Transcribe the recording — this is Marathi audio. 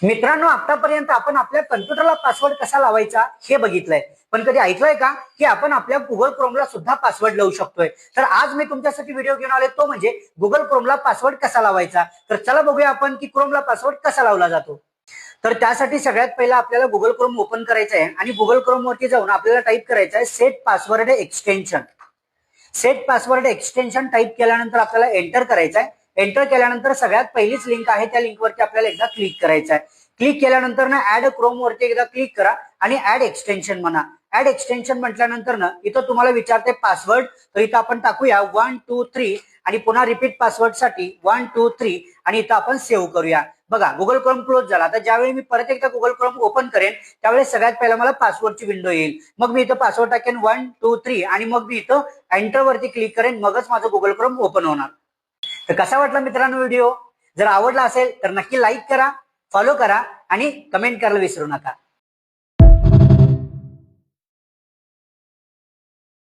मित्रांनो, आतापर्यंत आपण आपल्या कम्प्युटरला पासवर्ड कसा लावायचा हे बघितलंय, पण कधी ऐकलंय का की आपण आपल्या गुगल क्रोमला सुद्धा पासवर्ड लावू शकतोय? तर आज मी तुमच्यासाठी व्हिडिओ घेऊन आलोय, तो म्हणजे गुगल क्रोमला पासवर्ड कसा लावायचा. तर चला बघूया आपण की क्रोमला पासवर्ड कसा लावला जातो. तर त्यासाठी सगळ्यात पहिला आपल्याला गुगल क्रोम ओपन करायचं आहे आणि गुगल क्रोम वरती जाऊन आपल्याला टाईप करायचं आहे set password extension. Set password extension type केल्यानंतर आपल्याला एंटर करायचं आहे. एंटर केल्यानंतर सगळ्यात पहिलीच लिंक आहे, त्या लिंकवरती आपल्याला एकदा क्लिक करायचं आहे. क्लिक केल्यानंतर ना ऍड क्रोम वरती एकदा क्लिक करा आणि ऍड एक्सटेन्शन म्हणा. ऍड एक्सटेन्शन म्हटल्यानंतर ना इथं तुम्हाला विचारते पासवर्ड, तर इथं आपण टाकूया 123 आणि पुन्हा रिपीट पासवर्ड साठी 123 आणि इथं आपण सेव्ह करूया. बघा, गुगल क्रोम क्लोज झाला. आता ज्यावेळी मी परत एकदा गुगल क्रोम ओपन करेन त्यावेळेस सगळ्यात पहिला मला पासवर्डची विंडो येईल. मग मी इथं पासवर्ड टाकेन 123 आणि मग मी इथं एंटर वरती क्लिक करेन, मगच माझं गुगल क्रोम ओपन होणार. तर कसा वाटला मित्रांनो व्हिडिओ? जर आवडला असेल तर नक्की लाईक करा, फॉलो करा आणि कमेंट करायला विसरू नका.